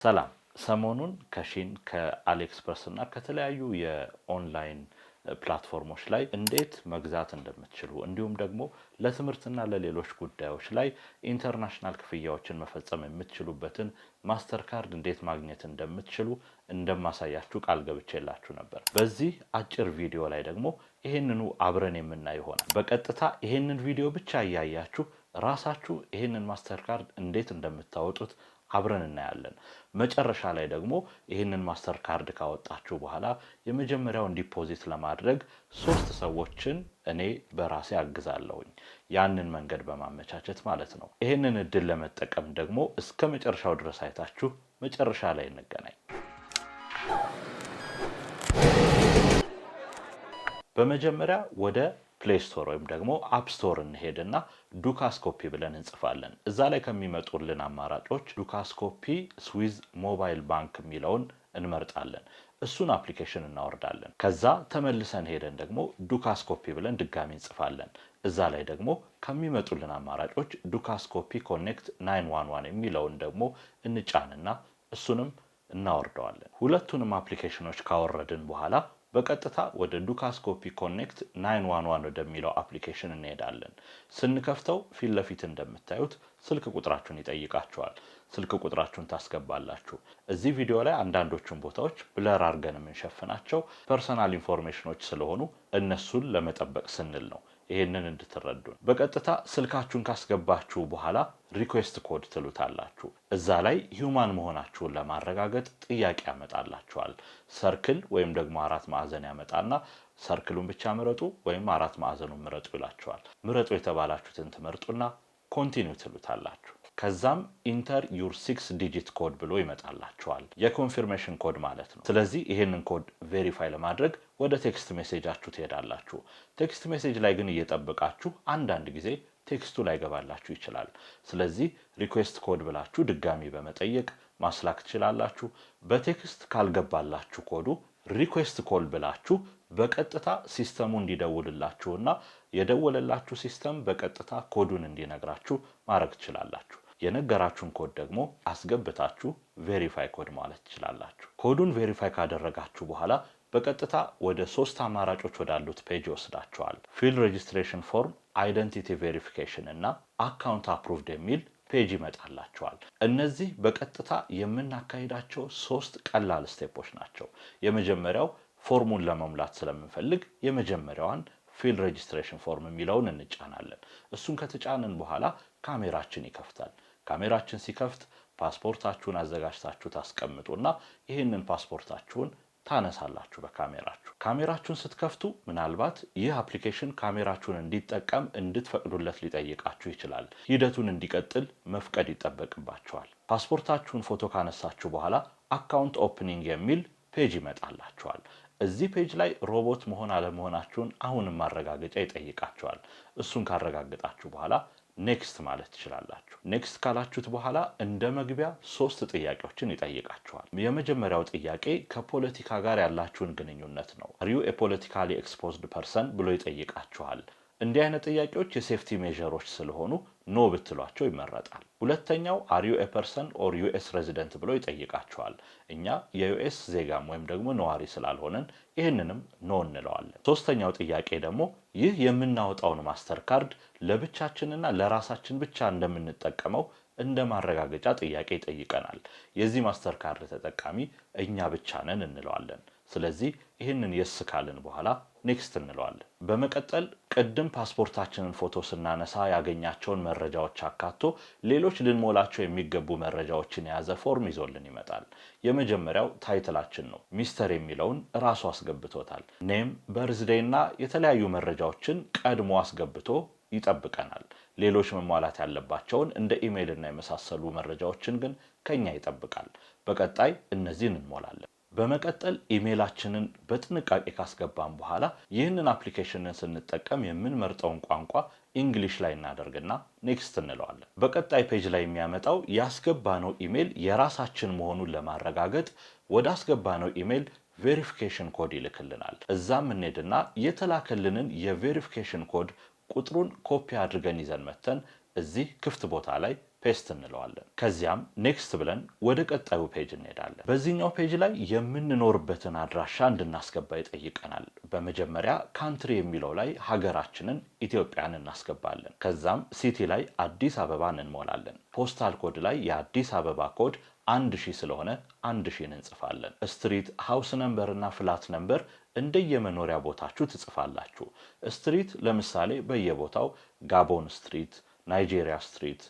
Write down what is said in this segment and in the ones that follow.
ሰላም ሰሞኑን ከሺን ከአሊኤክስፕረስ እና ከተለያዩ የኦንላይን ፕላትፎርሞች ላይ እንዴት መግዛት እንደምትችሉ እንዲሁም ደግሞ ለትምህርትና ለሌሎች ጉዳዮች ላይ ኢንተርናሽናል ክፍያዎችን መፈጸም የምትችሉበትን ማስተር ካርድ እንዴት ማግኘት እንደምትችሉ እንደማሳያችሁ ቃል ገብቼላችሁ ነበር። በዚህ አጭር ቪዲዮ ላይ ደግሞ ይሄንኑ አብረን የምናይ ይሆናል። በቀጥታ ይሄንን ቪዲዮ ብቻ እያያችሁ ራሳችሁ ይሄንን ማስተር ካርድ እንዴት እንደምታወጡት አብረን እናያለን። መጨረሻ ላይ ደግሞ ይሄንን ማስተር ካርድ ካወጣችሁ በኋላ የመጀመሪያውን ዲፖዚት ለማድረግ 3 ሰዎችን እኔ በራሴ አግዛለሁኝ። ያንን መንገድ በማመቻቸት ማለት ነው። ይሄንን እድል ለመጠቀም ደግሞ እስከ መጨረሻው ድረስ አይታችሁ መጨረሻ ላይ እንገናኝ። በመጀመሪያ ወደ ፕሌይ ስቶር ወይም ደግሞ አፕ ስቶር እንሄድና ዱካስኮፒ ብለን እንጽፋለን። እዛ ላይ ከሚመጡልን አማራጮች ዱካስኮፒ ስዊዝ ሞባይል ባንክ የሚለውን እንመርጣለን። እሱን አፕሊኬሽን እናወርዳለን። ከዛ ተመልሰን ሄደን ደግሞ ዱካስኮፒ ብለን ድጋሚ እንጽፋለን። እዛ ላይ ደግሞ ከሚመጡልን አማራጮች ዱካስኮፒ ኮኔክት 911 የሚለውን ደግሞ እንጫንና እሱንም እናወርደዋለን። ሁለቱንም አፕሊኬሽኖች ካወረድን በኋላ በቀጥታ ወደ ዱካስኮፒ ኮኔክት 911 ወደሚለው አፕሊኬሽን እንሄዳለን። ስንከፍተው ፊት ለፊት እንደምታዩት ስልክ ቁጥራችሁን ይጠይቃችኋል። ስልክ ቁጥራችሁን ታስገባላችሁ። እዚህ ቪዲዮ ላይ አንዳንዶቹን ቦታዎች ብለር አድርገን የምንሸፍናቸው ፐርሰናል ኢንፎርሜሽኖች ስለሆኑ እነሱን ለመጠበቅ ስንል ነው። ይሄንን እንድትረዱን። በቀጥታ ስልካችሁን ካስገባችሁ በኋላ ሪኩዌስት ኮድ ትሉታላችሁ። እዛ ላይ ሂዩማን መሆናችሁን ለማረጋገጥ ጥያቄ ያመጣላችኋል። ሰርክል ወይም ደግሞ 4 ማዕዘን ያመጣና ሰርክሉን ብቻ ምረጡ ወይም 4 ማዕዘኑን ምረጡ ይላችኋል። ምረጡ የተባላችሁትን ትመርጡና ኮንቲኒው ትሉታላችሁ። ከዛም ኢንተር ዩር 6 ዲጂት ኮድ ብሎ ይመጣላችኋል። የኮንፊርሜሽን ኮድ ማለት ነው። ስለዚህ ይሄንን ኮድ ቬሪፋይ ለማድረግ ወደ ቴክስት ሜሴጃችሁ ትሄዳላችሁ። ቴክስት ሜሴጅ ላይ ግን እየጠበቃችሁ አንዳንድ ጊዜ ቴክስቱ ላይ ገባላችሁ ይችላል። ስለዚህ ሪኩዌስት ኮድ ብላችሁ ድጋሚ በመጠየቅ ማስላክ ትችላላችሁ። በቴክስት ካልገባላችሁ ኮዱ ሪኩዌስት ኮል ብላችሁ በቀጥታ ሲስተሙ እንዲደውልላችሁና የደወለላችሁ ሲስተም በቀጥታ ኮዱን እንዲነግራችሁ ማድረግ ትችላላችሁ። የነገራችሁን ኮድ ደግሞ አስገብታችሁ ቬሪፋይ ኮድ ማለት ትችላላችሁ። ኮዱን ቬሪፋይ ካደረጋችሁ በኋላ በቀጥታ ወደ 3 አማራጮች ወዳሉት ፔጅ ይወስዳችኋል። ፊልድ ሬጂስትሬሽን ፎርም፣ አይደንቲቲ ቬሪፊኬሽን እና አካውንት አፕሩቭድ የሚል ፔጅ ይመጣላችኋል። እነዚህ በቀጥታ የምናካሂዳቸው 3 ቀላል ስቴፖች ናቸው። የመጀመሪያው ፎርሙን ለመሙላት ስለምንፈልግ የመጀመሪያዋን ፊልድ ሬጂስትሬሽን ፎርም የሚለውን እንጫናለን። እሱን ከተጫንን በኋላ ካሜራችን ይከፍታል። ካሜራችን ሲከፍት ፓስፖርታችሁን አዘጋጅታችሁ ታስቀምጡና ይህንን ፓስፖርታችሁን ታነሳላችሁ በካሜራችሁ። ካሜራችሁን ስትከፍቱ ምናልባት ይህ አፕሊኬሽን ካሜራችሁን እንዲጠቀም እንድትፈቅዱለት ሊጠይቃችሁ ይችላል። ሂደቱን እንዲቀጥል መፍቀድ ይጠበቅባችኋል። ፓስፖርታችሁን ፎቶ ካነሳችሁ በኋላ አካውንት ኦፕኒንግ የሚል ፔጅ ይመጣላችኋል። እዚህ ፔጅ ላይ ሮቦት መሆን አለመሆናችሁን አሁንም ማረጋገጫ ይጠይቃችኋል። እሱን ካረጋገጣችሁ በኋላ ኔክስት ማለት ትችላላችሁ። ኔክስት ካላችሁት በኋላ እንደ መግቢያ 3 ጥያቄዎችን ይጠይቃችኋል። የመጀመሪያው ጥያቄ ከፖለቲካ ጋር ያላችሁን ግንኙነት ነው። አር ዩ ኤ ፖለቲካሊ ኤክስፖዝድ ፐርሰን ብሎ ይጠይቃችኋል። እንዲህ አይነት ጥያቄዎች የሴፍቲ ሜዠሮች ስለሆኑ ኖ ብትሏቸው ይመረጣል። ሁለተኛው አር ዩ ኤ ፐርሰን ኦር ዩኤስ ሬዚደንት ብሎ ይጠይቃችኋል። እኛ የዩኤስ ዜጋም ወይም ደግሞ ነዋሪ ስላልሆነን ይህንንም ኖ እንለዋለን። ሶስተኛው ጥያቄ ደግሞ ይህ የምናወጣውን ማስተር ካርድ ለብቻችንና ለራሳችን ብቻ እንደምንጠቀመው እንደ ማረጋገጫ ጥያቄ ይጠይቀናል። የዚህ ማስተር ካርድ ተጠቃሚ እኛ ብቻ ነን እንለዋለን። ስለዚህ ይህንን የስ ካልን በኋላ ኔክስት እንለዋለን። በመቀጠል ቅድም ፓስፖርታችንን ፎቶ ስናነሳ ያገኛቸውን መረጃዎች አካቶ ሌሎች ልንሞላቸው የሚገቡ መረጃዎችን የያዘ ፎርም ይዞልን ይመጣል። የመጀመሪያው ታይትላችን ነው። ሚስተር የሚለውን ራሱ አስገብቶታል። ኔም፣ በርዝዴይ እና የተለያዩ መረጃዎችን ቀድሞ አስገብቶ ይጠብቀናል። ሌሎች መሟላት ያለባቸውን እንደ ኢሜይል እና የመሳሰሉ መረጃዎችን ግን ከኛ ይጠብቃል። በቀጣይ እነዚህን እንሞላለን። በመቀጠል ኢሜይላችንን በጥንቃቄ ካስገባን በኋላ ይህንን አፕሊኬሽንን ስንጠቀም የምንመርጠውን ቋንቋ እንግሊሽ ላይ እናደርግና ኔክስት እንለዋለን። በቀጣይ ፔጅ ላይ የሚያመጣው ያስገባነው ኢሜይል የራሳችን መሆኑን ለማረጋገጥ ወደ አስገባነው ኢሜይል ቬሪፊኬሽን ኮድ ይልክልናል። እዛም እንሄድና የተላከልንን የቬሪፊኬሽን ኮድ ቁጥሩን ኮፒ አድርገን ይዘን መተን እዚህ ክፍት ቦታ ላይ ፔስት እንለዋለን። ከዚያም ኔክስት ብለን ወደ ቀጣዩ ፔጅ እንሄዳለን። በዚህኛው ፔጅ ላይ የምንኖርበትን አድራሻ እንድናስገባ ይጠይቀናል። በመጀመሪያ ካንትሪ የሚለው ላይ ሀገራችንን ኢትዮጵያን እናስገባለን። ከዛም ሲቲ ላይ አዲስ አበባን እንሞላለን። ፖስታል ኮድ ላይ የአዲስ አበባ ኮድ 1000 ስለሆነ 1000 እንጽፋለን። ስትሪት፣ ሃውስ ነምበር እና ፍላት ነምበር እንደየመኖሪያ ቦታችሁ ትጽፋላችሁ። ስትሪት ለምሳሌ በየቦታው ጋቦን ስትሪት፣ ናይጄሪያ ስትሪት፣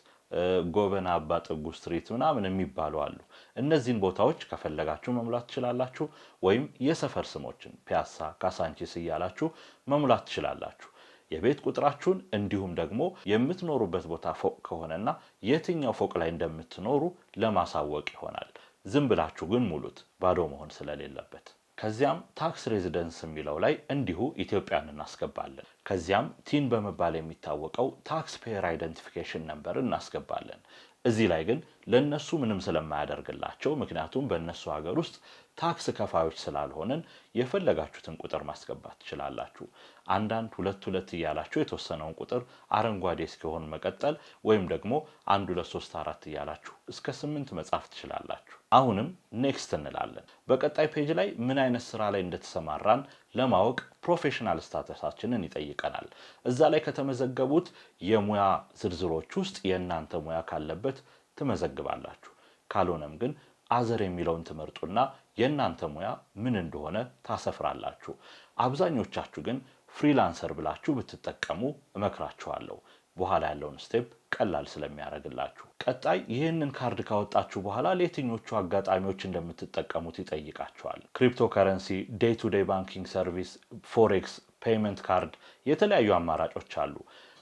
ጎበና አባ ጥጉ ስትሪት ምናምን የሚባሉ አሉ። እነዚህን ቦታዎች ከፈለጋችሁ መሙላት ትችላላችሁ። ወይም የሰፈር ስሞችን ፒያሳ፣ ካሳንቺስ እያላችሁ መሙላት ትችላላችሁ። የቤት ቁጥራችሁን እንዲሁም ደግሞ የምትኖሩበት ቦታ ፎቅ ከሆነና የትኛው ፎቅ ላይ እንደምትኖሩ ለማሳወቅ ይሆናል። ዝም ብላችሁ ግን ሙሉት፣ ባዶ መሆን ስለሌለበት። ከዚያም ታክስ ሬዚደንስ የሚለው ላይ እንዲሁ ኢትዮጵያን እናስገባለን። ከዚያም ቲን በመባል የሚታወቀው ታክስ ፔየር አይደንቲፊኬሽን ነምበር እናስገባለን። እዚህ ላይ ግን ለነሱ ምንም ስለማያደርግላቸው፣ ምክንያቱም በእነሱ ሀገር ውስጥ ታክስ ከፋዮች ስላልሆነን የፈለጋችሁትን ቁጥር ማስገባት ትችላላችሁ። አንዳንድ 2 እያላችሁ የተወሰነውን ቁጥር አረንጓዴ እስኪሆን መቀጠል፣ ወይም ደግሞ 1 2 3 4 እያላችሁ እስከ 8 መጻፍ ትችላላችሁ። አሁንም ኔክስት እንላለን። በቀጣይ ፔጅ ላይ ምን አይነት ስራ ላይ እንደተሰማራን ለማወቅ ፕሮፌሽናል ስታተሳችንን ይጠይቀናል። እዛ ላይ ከተመዘገቡት የሙያ ዝርዝሮች ውስጥ የእናንተ ሙያ ካለበት ትመዘግባላችሁ። ካልሆነም ግን አዘር የሚለውን ትመርጡና የእናንተ ሙያ ምን እንደሆነ ታሰፍራላችሁ። አብዛኞቻችሁ ግን ፍሪላንሰር ብላችሁ ብትጠቀሙ እመክራችኋለሁ፣ በኋላ ያለውን ስቴፕ ቀላል ስለሚያደርግላችሁ። ቀጣይ ይህንን ካርድ ካወጣችሁ በኋላ ለየትኞቹ አጋጣሚዎች እንደምትጠቀሙት ይጠይቃችኋል። ክሪፕቶከረንሲ፣ ዴይ ቱ ዴይ ባንኪንግ ሰርቪስ፣ ፎሬክስ፣ ፔይመንት ካርድ፣ የተለያዩ አማራጮች አሉ።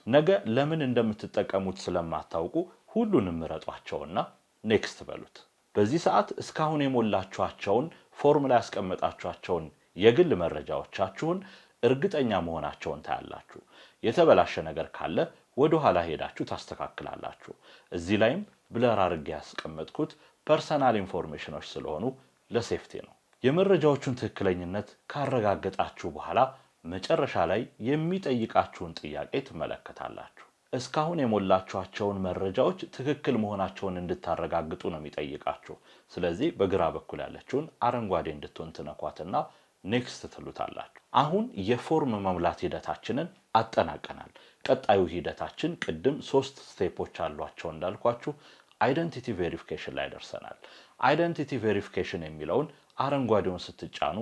ነገ ለምን እንደምትጠቀሙት ስለማታውቁ ሁሉንም ምረጧቸውና ኔክስት በሉት። በዚህ ሰዓት እስካሁን የሞላችኋቸውን ፎርም ላይ ያስቀመጣችኋቸውን የግል መረጃዎቻችሁን እርግጠኛ መሆናቸውን ታያላችሁ። የተበላሸ ነገር ካለ ወደ ኋላ ሄዳችሁ ታስተካክላላችሁ። እዚህ ላይም ብለር አድርጌ ያስቀመጥኩት ፐርሰናል ኢንፎርሜሽኖች ስለሆኑ ለሴፍቲ ነው። የመረጃዎቹን ትክክለኝነት ካረጋገጣችሁ በኋላ መጨረሻ ላይ የሚጠይቃችሁን ጥያቄ ትመለከታላችሁ። እስካሁን የሞላችኋቸውን መረጃዎች ትክክል መሆናቸውን እንድታረጋግጡ ነው የሚጠይቃችሁ። ስለዚህ በግራ በኩል ያለችውን አረንጓዴ እንድትሆን ትነኳትና ኔክስት ትሉታላችሁ። አሁን የፎርም መሙላት ሂደታችንን አጠናቀናል። ቀጣዩ ሂደታችን ቅድም 3 ስቴፖች አሏቸው እንዳልኳችሁ አይደንቲቲ ቬሪፊኬሽን ላይ ደርሰናል። አይደንቲቲ ቬሪፊኬሽን የሚለውን አረንጓዴውን ስትጫኑ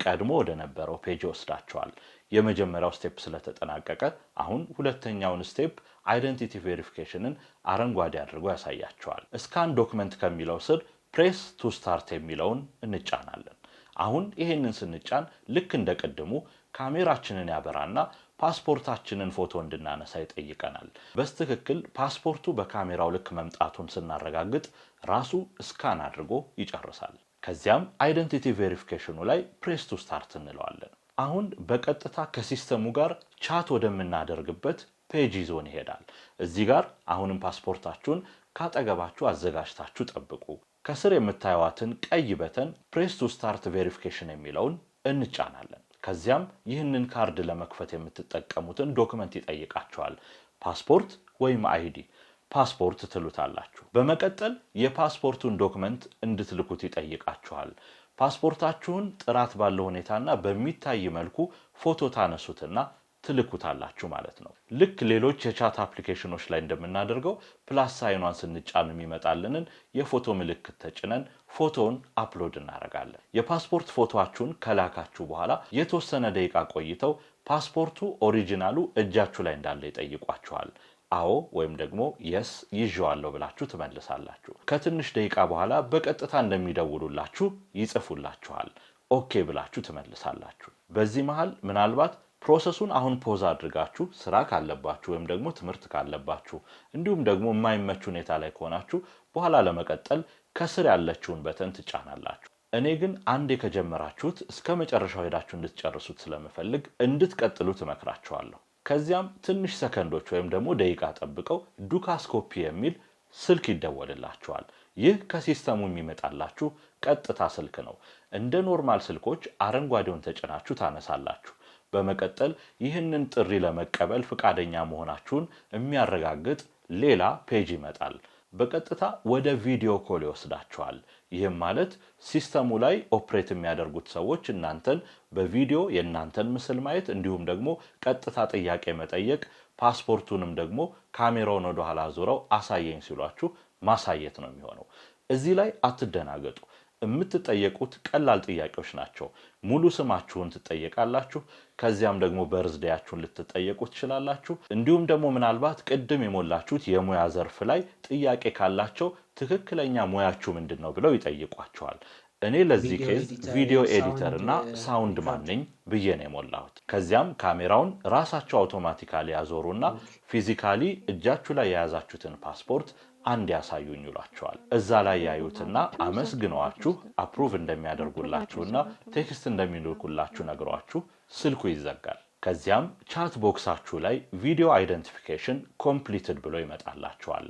ቀድሞ ወደ ነበረው ፔጅ ወስዳቸዋል። የመጀመሪያው ስቴፕ ስለተጠናቀቀ አሁን ሁለተኛውን ስቴፕ አይደንቲቲ ቬሪፊኬሽንን አረንጓዴ አድርጎ ያሳያቸዋል። ስካን ዶክመንት ከሚለው ስር ፕሬስ ቱ ስታርት የሚለውን እንጫናለን። አሁን ይሄንን ስንጫን ልክ እንደ ቀድሙ ካሜራችንን ያበራና ፓስፖርታችንን ፎቶ እንድናነሳ ይጠይቀናል። በስትክክል ፓስፖርቱ በካሜራው ልክ መምጣቱን ስናረጋግጥ ራሱ ስካን አድርጎ ይጨርሳል። ከዚያም አይደንቲቲ ቬሪፊኬሽኑ ላይ ፕሬስ ቱ ስታርት እንለዋለን። አሁን በቀጥታ ከሲስተሙ ጋር ቻት ወደምናደርግበት ፔጅ ይዞን ይሄዳል። እዚህ ጋር አሁንም ፓስፖርታችሁን ካጠገባችሁ አዘጋጅታችሁ ጠብቁ። ከስር የምታዩዋትን ቀይ በተን ፕሬስ ቱ ስታርት ቬሪፊኬሽን የሚለውን እንጫናለን። ከዚያም ይህንን ካርድ ለመክፈት የምትጠቀሙትን ዶክመንት ይጠይቃችኋል። ፓስፖርት ወይም አይዲ። ፓስፖርት ትሉታላችሁ። በመቀጠል የፓስፖርቱን ዶክመንት እንድትልኩት ይጠይቃችኋል። ፓስፖርታችሁን ጥራት ባለው ሁኔታና በሚታይ መልኩ ፎቶ ታነሱትና ትልኩታላችሁ ማለት ነው። ልክ ሌሎች የቻት አፕሊኬሽኖች ላይ እንደምናደርገው ፕላስ ሳይኗን ስንጫን የሚመጣልንን የፎቶ ምልክት ተጭነን ፎቶውን አፕሎድ እናደርጋለን። የፓስፖርት ፎቶአችሁን ከላካችሁ በኋላ የተወሰነ ደቂቃ ቆይተው ፓስፖርቱ ኦሪጂናሉ እጃችሁ ላይ እንዳለ ይጠይቋችኋል። አዎ ወይም ደግሞ የስ ይዤዋለሁ ብላችሁ ትመልሳላችሁ። ከትንሽ ደቂቃ በኋላ በቀጥታ እንደሚደውሉላችሁ ይጽፉላችኋል። ኦኬ ብላችሁ ትመልሳላችሁ። በዚህ መሃል ምናልባት ፕሮሰሱን አሁን ፖዝ አድርጋችሁ ስራ ካለባችሁ ወይም ደግሞ ትምህርት ካለባችሁ እንዲሁም ደግሞ የማይመች ሁኔታ ላይ ከሆናችሁ በኋላ ለመቀጠል ከስር ያለችውን በተን ትጫናላችሁ። እኔ ግን አንዴ ከጀመራችሁት እስከ መጨረሻው ሄዳችሁ እንድትጨርሱት ስለምፈልግ እንድትቀጥሉ ትመክራችኋለሁ። ከዚያም ትንሽ ሰከንዶች ወይም ደግሞ ደቂቃ ጠብቀው ዱካስኮፒ የሚል ስልክ ይደወልላችኋል። ይህ ከሲስተሙ የሚመጣላችሁ ቀጥታ ስልክ ነው። እንደ ኖርማል ስልኮች አረንጓዴውን ተጭናችሁ ታነሳላችሁ። በመቀጠል ይህንን ጥሪ ለመቀበል ፍቃደኛ መሆናችሁን የሚያረጋግጥ ሌላ ፔጅ ይመጣል። በቀጥታ ወደ ቪዲዮ ኮል ይወስዳችኋል። ይህም ማለት ሲስተሙ ላይ ኦፕሬት የሚያደርጉት ሰዎች እናንተን በቪዲዮ የእናንተን ምስል ማየት እንዲሁም ደግሞ ቀጥታ ጥያቄ መጠየቅ፣ ፓስፖርቱንም ደግሞ ካሜራውን ወደ ኋላ ዙረው አሳየኝ ሲሏችሁ ማሳየት ነው የሚሆነው። እዚህ ላይ አትደናገጡ። የምትጠየቁት ቀላል ጥያቄዎች ናቸው። ሙሉ ስማችሁን ትጠየቃላችሁ። ከዚያም ደግሞ በርዝዴያችሁን ልትጠየቁ ትችላላችሁ። እንዲሁም ደግሞ ምናልባት ቅድም የሞላችሁት የሙያ ዘርፍ ላይ ጥያቄ ካላቸው ትክክለኛ ሙያችሁ ምንድነው ብለው ይጠይቋቸዋል። እኔ ለዚህ ኬዝ ቪዲዮ ኤዲተር እና ሳውንድ ማን ነኝ ብዬ ነው የሞላሁት። ከዚያም ካሜራውን ራሳቸው አውቶማቲካሊ ያዞሩና ፊዚካሊ እጃችሁ ላይ የያዛችሁትን ፓስፖርት አንድ ያሳዩኝ ይሏቸዋል። እዛ ላይ ያዩትና አመስግነዋችሁ አፕሩቭ እንደሚያደርጉላችሁና ቴክስት እንደሚልኩላችሁ ነግሯችሁ ስልኩ ይዘጋል። ከዚያም ቻት ቦክሳችሁ ላይ ቪዲዮ አይደንቲፊኬሽን ኮምፕሊትድ ብሎ ይመጣላችኋል።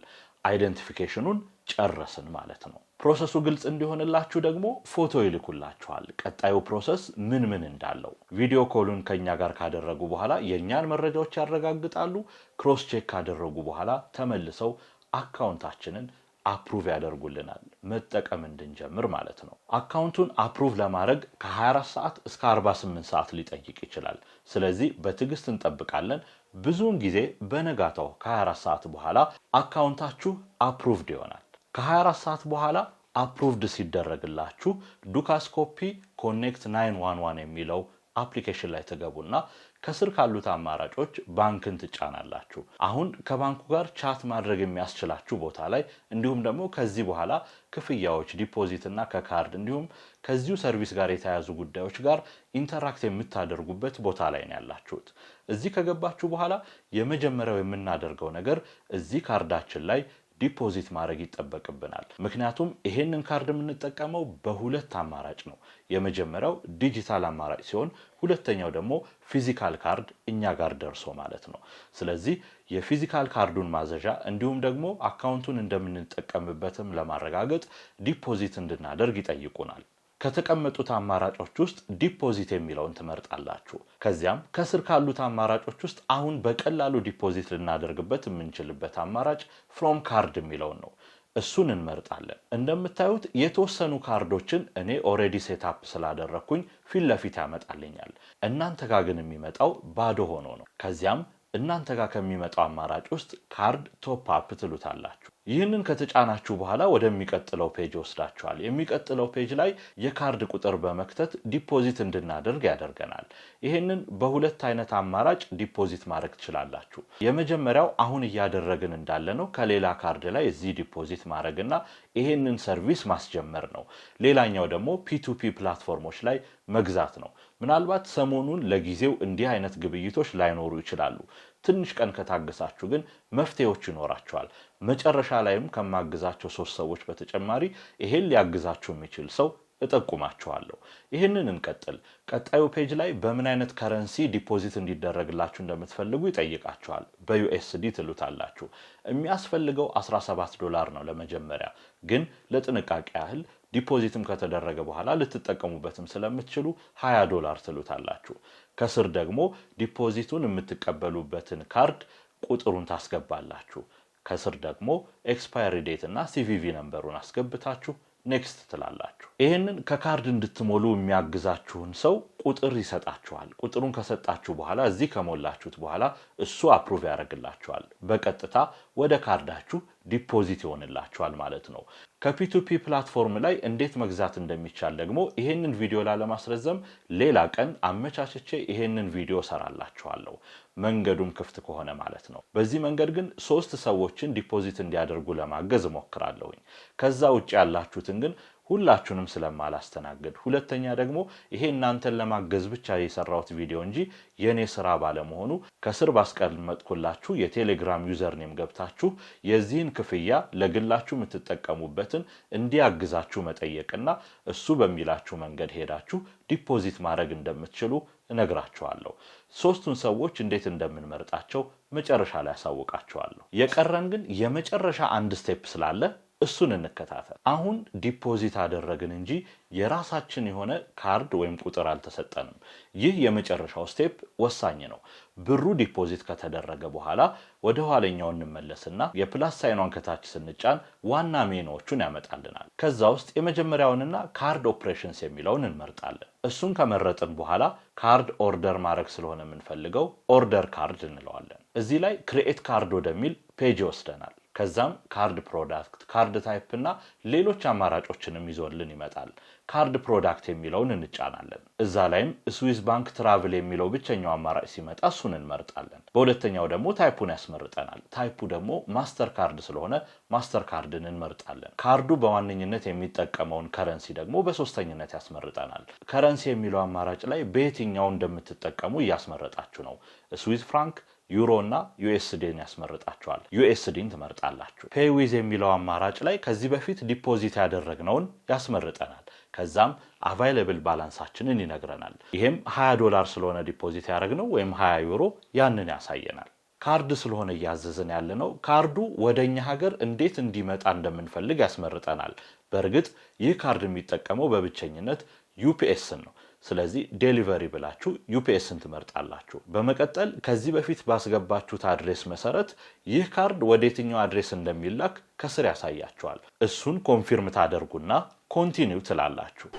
አይደንቲፊኬሽኑን ጨረስን ማለት ነው። ፕሮሰሱ ግልጽ እንዲሆንላችሁ ደግሞ ፎቶ ይልኩላችኋል። ቀጣዩ ፕሮሰስ ምን እንዳለው ቪዲዮ ኮሉን ከኛ ጋር ካደረጉ በኋላ የኛን መረጃዎች ያረጋግጣሉ። ክሮስ ቼክ ካደረጉ በኋላ ተመልሰው አካውንታችንን አፕሩቭ ያደርጉልናል፣ መጠቀም እንድንጀምር ማለት ነው። አካውንቱን አፕሩቭ ለማድረግ ከ24 ሰዓት እስከ 48 ሰዓት ሊጠይቅ ይችላል። ስለዚህ በትዕግስት እንጠብቃለን። ብዙውን ጊዜ በነጋታው ከ24 ሰዓት በኋላ አካውንታችሁ አፕሩቭድ ይሆናል። ከ24 ሰዓት በኋላ አፕሩቭድ ሲደረግላችሁ ዱካስኮፒ ኮኔክት 911 የሚለው አፕሊኬሽን ላይ ተገቡና ከስር ካሉት አማራጮች ባንክን ትጫናላችሁ። አሁን ከባንኩ ጋር ቻት ማድረግ የሚያስችላችሁ ቦታ ላይ እንዲሁም ደግሞ ከዚህ በኋላ ክፍያዎች፣ ዲፖዚት እና ከካርድ እንዲሁም ከዚሁ ሰርቪስ ጋር የተያያዙ ጉዳዮች ጋር ኢንተራክት የምታደርጉበት ቦታ ላይ ነው ያላችሁት። እዚህ ከገባችሁ በኋላ የመጀመሪያው የምናደርገው ነገር እዚህ ካርዳችን ላይ ዲፖዚት ማድረግ ይጠበቅብናል። ምክንያቱም ይሄንን ካርድ የምንጠቀመው በሁለት አማራጭ ነው። የመጀመሪያው ዲጂታል አማራጭ ሲሆን ሁለተኛው ደግሞ ፊዚካል ካርድ እኛ ጋር ደርሶ ማለት ነው። ስለዚህ የፊዚካል ካርዱን ማዘዣ እንዲሁም ደግሞ አካውንቱን እንደምንጠቀምበትም ለማረጋገጥ ዲፖዚት እንድናደርግ ይጠይቁናል። ከተቀመጡት አማራጮች ውስጥ ዲፖዚት የሚለውን ትመርጣላችሁ። ከዚያም ከስር ካሉት አማራጮች ውስጥ አሁን በቀላሉ ዲፖዚት ልናደርግበት የምንችልበት አማራጭ ፍሮም ካርድ የሚለውን ነው። እሱን እንመርጣለን። እንደምታዩት የተወሰኑ ካርዶችን እኔ ኦሬዲ ሴትአፕ ስላደረኩኝ ፊት ለፊት ያመጣልኛል። እናንተ ጋር ግን የሚመጣው ባዶ ሆኖ ነው። ከዚያም እናንተ ጋር ከሚመጣው አማራጭ ውስጥ ካርድ ቶፕ አፕ ትሉታላችሁ። ይህንን ከተጫናችሁ በኋላ ወደሚቀጥለው ፔጅ ወስዳችኋል። የሚቀጥለው ፔጅ ላይ የካርድ ቁጥር በመክተት ዲፖዚት እንድናደርግ ያደርገናል። ይህንን በሁለት አይነት አማራጭ ዲፖዚት ማድረግ ትችላላችሁ። የመጀመሪያው አሁን እያደረግን እንዳለ ነው። ከሌላ ካርድ ላይ እዚህ ዲፖዚት ማድረግና ይህንን ሰርቪስ ማስጀመር ነው። ሌላኛው ደግሞ ፒቱፒ ፕላትፎርሞች ላይ መግዛት ነው። ምናልባት ሰሞኑን ለጊዜው እንዲህ አይነት ግብይቶች ላይኖሩ ይችላሉ። ትንሽ ቀን ከታገሳችሁ ግን መፍትሄዎች ይኖራቸዋል። መጨረሻ ላይም ከማግዛቸው 3 ሰዎች በተጨማሪ ይሄን ሊያግዛችሁ የሚችል ሰው እጠቁማችኋለሁ። ይህንን እንቀጥል። ቀጣዩ ፔጅ ላይ በምን አይነት ከረንሲ ዲፖዚት እንዲደረግላችሁ እንደምትፈልጉ ይጠይቃችኋል። በዩኤስዲ ትሉታላችሁ። የሚያስፈልገው $17 ነው ለመጀመሪያ፣ ግን ለጥንቃቄ ያህል ዲፖዚትም ከተደረገ በኋላ ልትጠቀሙበትም ስለምትችሉ $20 ትሉታላችሁ። ከስር ደግሞ ዲፖዚቱን የምትቀበሉበትን ካርድ ቁጥሩን ታስገባላችሁ። ከስር ደግሞ ኤክስፓየሪ ዴት እና ሲቪቪ ነምበሩን አስገብታችሁ ኔክስት ትላላችሁ። ይህንን ከካርድ እንድትሞሉ የሚያግዛችሁን ሰው ቁጥር ይሰጣችኋል። ቁጥሩን ከሰጣችሁ በኋላ እዚህ ከሞላችሁት በኋላ እሱ አፕሩቭ ያደርግላችኋል። በቀጥታ ወደ ካርዳችሁ ዲፖዚት ይሆንላችኋል ማለት ነው። ከፒቱፒ ፕላትፎርም ላይ እንዴት መግዛት እንደሚቻል ደግሞ ይሄንን ቪዲዮ ለማስረዘም ሌላ ቀን አመቻችቼ ይሄንን ቪዲዮ ሰራላችኋለሁ፣ መንገዱም ክፍት ከሆነ ማለት ነው። በዚህ መንገድ ግን 3 ሰዎችን ዲፖዚት እንዲያደርጉ ለማገዝ እሞክራለሁኝ። ከዛ ውጭ ያላችሁትን ግን ሁላችሁንም ስለማላስተናግድ፣ ሁለተኛ ደግሞ ይሄ እናንተን ለማገዝ ብቻ የሰራሁት ቪዲዮ እንጂ የኔ ስራ ባለመሆኑ ከስር ባስቀመጥኩላችሁ የቴሌግራም ዩዘር ኔም ገብታችሁ የዚህን ክፍያ ለግላችሁ የምትጠቀሙበትን እንዲያግዛችሁ መጠየቅና እሱ በሚላችሁ መንገድ ሄዳችሁ ዲፖዚት ማድረግ እንደምትችሉ እነግራችኋለሁ። 3ቱን ሰዎች እንዴት እንደምንመርጣቸው መጨረሻ ላይ አሳውቃችኋለሁ። የቀረን ግን የመጨረሻ አንድ ስቴፕ ስላለ እሱን እንከታተል። አሁን ዲፖዚት አደረግን እንጂ የራሳችን የሆነ ካርድ ወይም ቁጥር አልተሰጠንም። ይህ የመጨረሻው ስቴፕ ወሳኝ ነው። ብሩ ዲፖዚት ከተደረገ በኋላ ወደ ኋለኛው እንመለስና የፕላስ ሳይኗን ከታች ስንጫን ዋና ሜኖቹን ያመጣልናል። ከዛ ውስጥ የመጀመሪያውንና ካርድ ኦፕሬሽንስ የሚለውን እንመርጣለን። እሱን ከመረጥን በኋላ ካርድ ኦርደር ማድረግ ስለሆነ የምንፈልገው ኦርደር ካርድ እንለዋለን። እዚህ ላይ ክሪኤት ካርድ ወደሚል ፔጅ ይወስደናል። ከዛም ካርድ ፕሮዳክት፣ ካርድ ታይፕ እና ሌሎች አማራጮችንም ይዞልን ይመጣል። ካርድ ፕሮዳክት የሚለውን እንጫናለን። እዛ ላይም ስዊስ ባንክ ትራቭል የሚለው ብቸኛው አማራጭ ሲመጣ እሱን እንመርጣለን። በሁለተኛው ደግሞ ታይፑን ያስመርጠናል። ታይፑ ደግሞ ማስተር ካርድ ስለሆነ ማስተር ካርድን እንመርጣለን። ካርዱ በዋነኝነት የሚጠቀመውን ከረንሲ ደግሞ በሶስተኝነት ያስመርጠናል። ከረንሲ የሚለው አማራጭ ላይ በየትኛው እንደምትጠቀሙ እያስመረጣችሁ ነው። ስዊስ ፍራንክ፣ ዩሮ እና ዩኤስዲን ያስመርጣችኋል። ዩኤስዲን ትመርጣላችሁ። ፔይ ዊዝ የሚለው አማራጭ ላይ ከዚህ በፊት ዲፖዚት ያደረግነውን ያስመርጠናል። ከዛም አቫይለብል ባላንሳችንን ይነግረናል። ይሄም $20 ስለሆነ ዲፖዚት ያደረግነው ወይም 20 ዩሮ ያንን ያሳየናል። ካርድ ስለሆነ እያዘዝን ያለነው ካርዱ ወደኛ ሀገር እንዴት እንዲመጣ እንደምንፈልግ ያስመርጠናል። በእርግጥ ይህ ካርድ የሚጠቀመው በብቸኝነት ዩፒኤስን ነው። ስለዚህ ዴሊቨሪ ብላችሁ ዩፒኤስን ትመርጣላችሁ። በመቀጠል ከዚህ በፊት ባስገባችሁት አድሬስ መሰረት ይህ ካርድ ወደ የትኛው አድሬስ እንደሚላክ ከስር ያሳያችኋል። እሱን ኮንፊርም ታደርጉና ኮንቲኒው ትላላችሁ።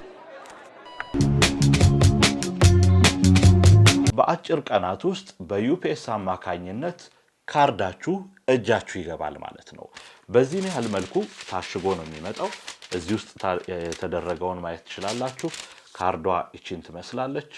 በአጭር ቀናት ውስጥ በዩፒኤስ አማካኝነት ካርዳችሁ እጃችሁ ይገባል ማለት ነው። በዚህ ያህል መልኩ ታሽጎ ነው የሚመጣው። እዚህ ውስጥ የተደረገውን ማየት ትችላላችሁ። ካርዷ ይቺን ትመስላለች።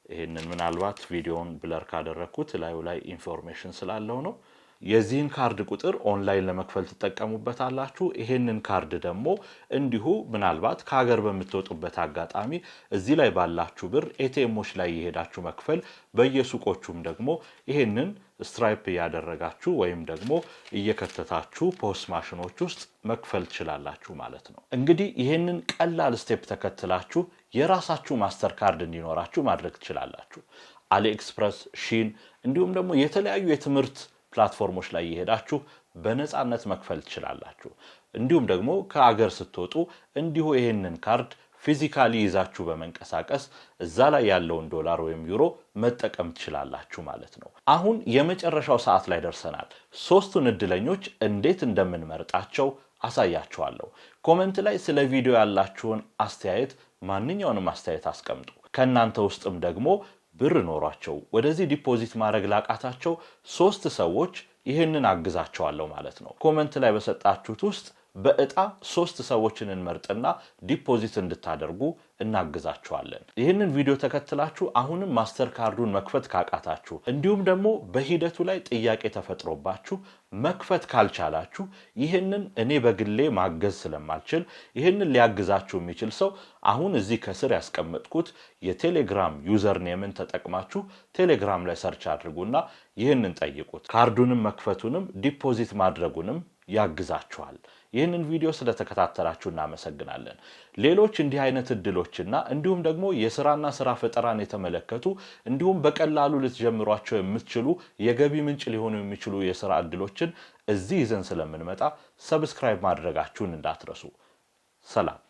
ይሄንን ምናልባት ቪዲዮውን ብለር ካደረኩት ላዩ ላይ ኢንፎርሜሽን ስላለው ነው። የዚህን ካርድ ቁጥር ኦንላይን ለመክፈል ትጠቀሙበታላችሁ። ይሄንን ካርድ ደግሞ እንዲሁ ምናልባት ከሀገር በምትወጡበት አጋጣሚ እዚህ ላይ ባላችሁ ብር ኤቲኤሞች ላይ የሄዳችሁ መክፈል፣ በየሱቆቹም ደግሞ ይሄንን ስትራይፕ እያደረጋችሁ ወይም ደግሞ እየከተታችሁ ፖስት ማሽኖች ውስጥ መክፈል ትችላላችሁ ማለት ነው። እንግዲህ ይሄንን ቀላል ስቴፕ ተከትላችሁ የራሳችሁ ማስተር ካርድ እንዲኖራችሁ ማድረግ ትችላላችሁ። አሊኤክስፕረስ፣ ሺን እንዲሁም ደግሞ የተለያዩ የትምህርት ፕላትፎርሞች ላይ የሄዳችሁ በነፃነት መክፈል ትችላላችሁ። እንዲሁም ደግሞ ከአገር ስትወጡ እንዲሁ ይሄንን ካርድ ፊዚካሊ ይዛችሁ በመንቀሳቀስ እዛ ላይ ያለውን ዶላር ወይም ዩሮ መጠቀም ትችላላችሁ ማለት ነው። አሁን የመጨረሻው ሰዓት ላይ ደርሰናል። ሶስቱን እድለኞች እንዴት እንደምንመርጣቸው አሳያችኋለሁ። ኮሜንት ላይ ስለ ቪዲዮ ያላችሁን አስተያየት፣ ማንኛውንም አስተያየት አስቀምጡ። ከእናንተ ውስጥም ደግሞ ብር ኖሯቸው ወደዚህ ዲፖዚት ማድረግ ላቃታቸው 3 ሰዎች ይህንን አግዛቸዋለሁ ማለት ነው። ኮሜንት ላይ በሰጣችሁት ውስጥ በእጣ 3 ሰዎችን እንመርጥና ዲፖዚት እንድታደርጉ እናግዛችኋለን። ይህንን ቪዲዮ ተከትላችሁ አሁንም ማስተር ካርዱን መክፈት ካቃታችሁ እንዲሁም ደግሞ በሂደቱ ላይ ጥያቄ ተፈጥሮባችሁ መክፈት ካልቻላችሁ ይህንን እኔ በግሌ ማገዝ ስለማልችል ይህንን ሊያግዛችሁ የሚችል ሰው አሁን እዚህ ከስር ያስቀመጥኩት የቴሌግራም ዩዘር ኔምን ተጠቅማችሁ ቴሌግራም ላይ ሰርች አድርጉና ይህንን ጠይቁት። ካርዱንም መክፈቱንም ዲፖዚት ማድረጉንም ያግዛችኋል። ይህንን ቪዲዮ ስለተከታተላችሁ እናመሰግናለን። ሌሎች እንዲህ አይነት እድሎችና እንዲሁም ደግሞ የሥራና ሥራ ፈጠራን የተመለከቱ እንዲሁም በቀላሉ ልትጀምሯቸው የምትችሉ የገቢ ምንጭ ሊሆኑ የሚችሉ የሥራ እድሎችን እዚህ ይዘን ስለምንመጣ ሰብስክራይብ ማድረጋችሁን እንዳትረሱ። ሰላም።